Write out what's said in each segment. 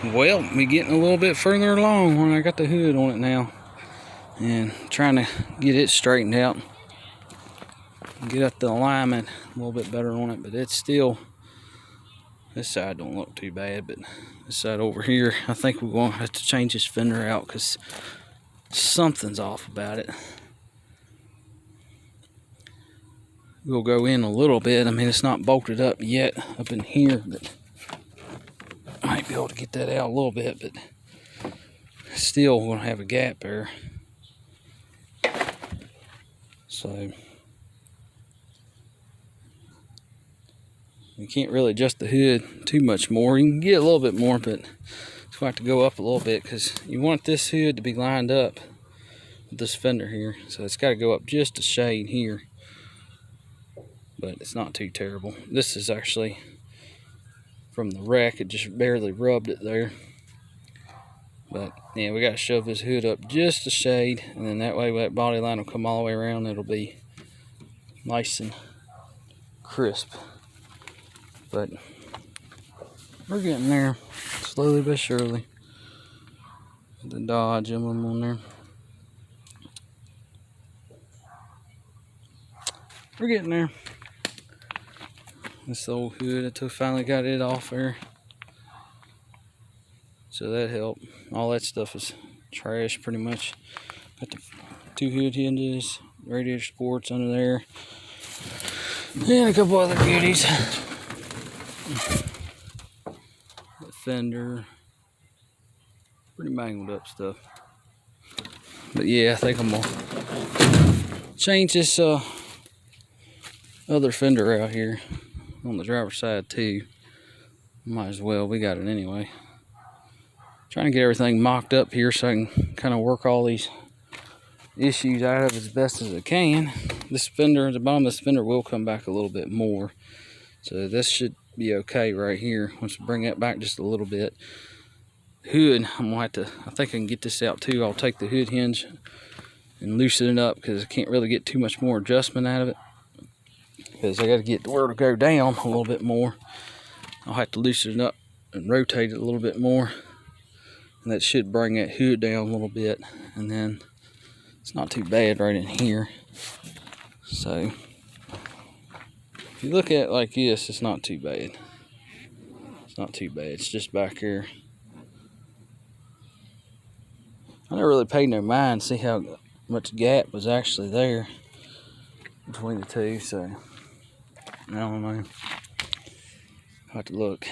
Well, we getting a little bit further along when I got the hood on it now, and trying to get it straightened out, get up the alignment a little bit better on it. But it's still, this side don't look too bad, but this side over here, I think we're going to have to change this fender out because something's off about it. We'll go in a little bit. I mean, it's not bolted up yet up in here, but I might be able to get that out a little bit, but still going to have a gap there. So you can't really adjust the hood too much more. You can get a little bit more, but it's going to have to go up a little bit because you want this hood to be lined up with this fender here. So it's got to go up just a shade here, but it's not too terrible. This is actually from the wreck. It just barely rubbed it there. But yeah, we got to shove this hood up just a shade, and then that way that body line will come all the way around. It'll be nice and crisp. But we're getting there, slowly but surely. The Dodge emblem on there. We're getting there. This old hood, I finally got it off there. So that helped. All that stuff is trash pretty much. Got the two hood hinges, radiator supports under there, and a couple other goodies. The fender, pretty mangled up stuff. But yeah, I think I'm gonna change this other fender out here on the driver's side too. Might as well, we got it anyway. Trying to get everything mocked up here so I can kind of work all these issues out of as best as I can. This fender, the bottom of this fender will come back a little bit more. So this should be okay right here. Once we bring that back just a little bit. Hood, I'm gonna have to, I think I can get this out too. I'll take the hood hinge and loosen it up because I can't really get too much more adjustment out of it. Because I got to get where to go down a little bit more. I'll have to loosen it up and rotate it a little bit more. And that should bring that hood down a little bit, and then it's not too bad right in here. So if you look at it like this, it's not too bad. It's not too bad. It's just back here. I never really paid no mind to see how much gap was actually there between the two. So I don't know. I'll have to look.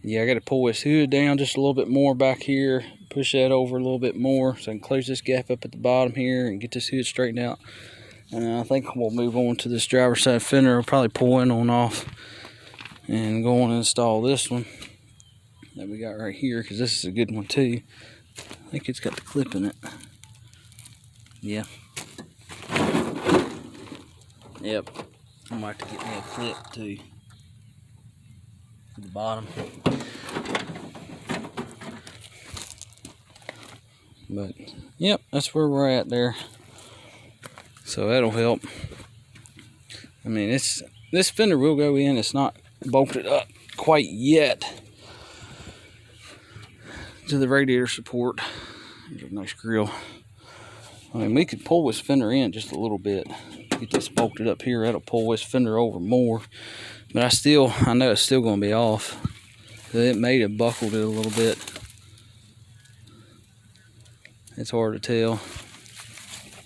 Yeah, I got to pull this hood down just a little bit more back here, push that over a little bit more so I can close this gap up at the bottom here and get this hood straightened out. And I think we'll move on to this driver's side fender. I'll probably pull in on off and go on and install this one that we got right here, because this is a good one too. I think it's got the clip in it. Yeah. Yep. I might have to get me a clip too. The bottom, but yep, that's where we're at there. So that'll help. I mean, this fender will go in. It's not bolted up quite yet to the radiator support. There's a nice grill. I mean, we could pull this fender in just a little bit, get this bolted up here. That'll pull this fender over more. But I know it's still going to be off. It may have buckled it a little bit. It's hard to tell.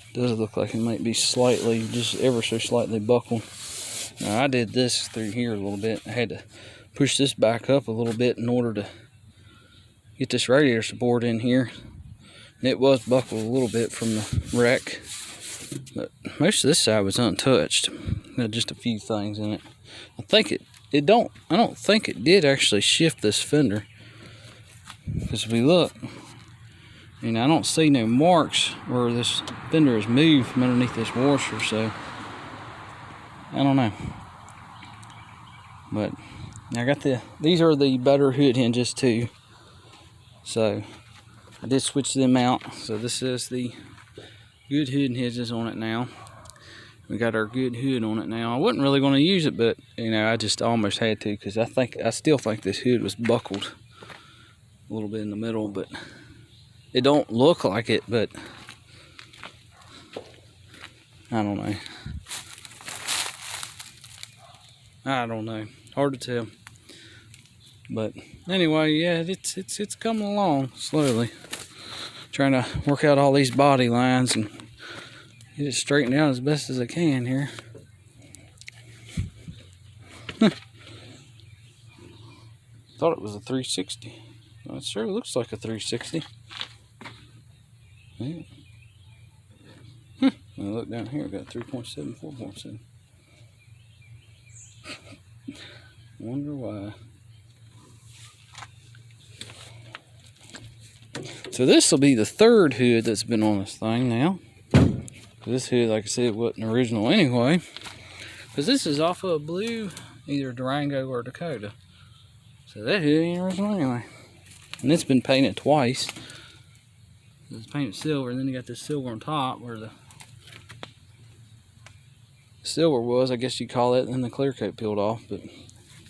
It does look like it might be slightly, just ever so slightly buckled. Now I did this through here a little bit. I had to push this back up a little bit in order to get this radiator support in here. And it was buckled a little bit from the wreck. But most of this side was untouched. Got just a few things in it. I think I don't think it did actually shift this fender. Because if we look, and I don't see no marks where this fender is moved from underneath this washer, so I don't know. But I got these are the better hood hinges too. So I did switch them out. So this is the good hood hinges on it now. We got our good hood on it now. I wasn't really going to use it, but you know, I just almost had to because I still think this hood was buckled a little bit in the middle, but it don't look like it, but I don't know. I don't know. Hard to tell. But anyway, yeah, it's coming along slowly. Trying to work out all these body lines and get it straightened out as best as I can here. Thought it was a 360. Well, it sure looks like a 360. Yeah. Now look down here, I got 3.7, 4.7. Wonder why. So this will be the third hood that's been on this thing now. This hood, like I said, wasn't original anyway. Because this is off of a blue, either Durango or Dakota. So that hood ain't original anyway. And it's been painted twice. It's painted silver, and then you got this silver on top where the silver was, I guess you'd call it, and then the clear coat peeled off. But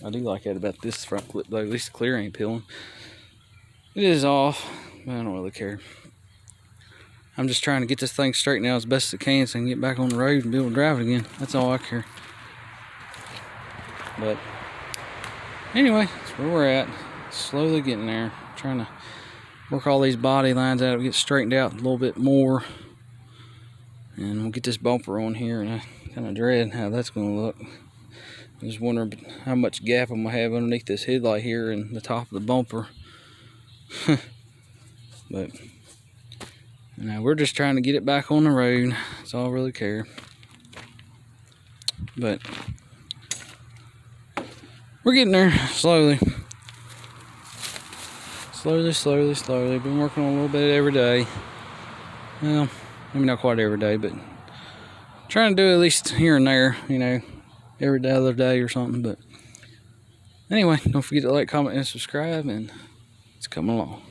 I do like that about this front clip, though. At least the clear ain't peeling. It is off, but I don't really care. I'm just trying to get this thing straightened out as best as I can so I can get back on the road and be able to drive it again. That's all I care. But anyway, that's where we're at. Slowly getting there. Trying to work all these body lines out, get straightened out a little bit more. And we'll get this bumper on here, and I kind of dread how that's going to look. I'm just wondering how much gap I'm going to have underneath this headlight here and the top of the bumper. But now we're just trying to get it back on the road. That's all I really care. But we're getting there slowly. Slowly. Been working on a little bit every day. Well, maybe not quite every day, but trying to do at least here and there, you know, every other day or something. But anyway, don't forget to like, comment, and subscribe, and it's coming along.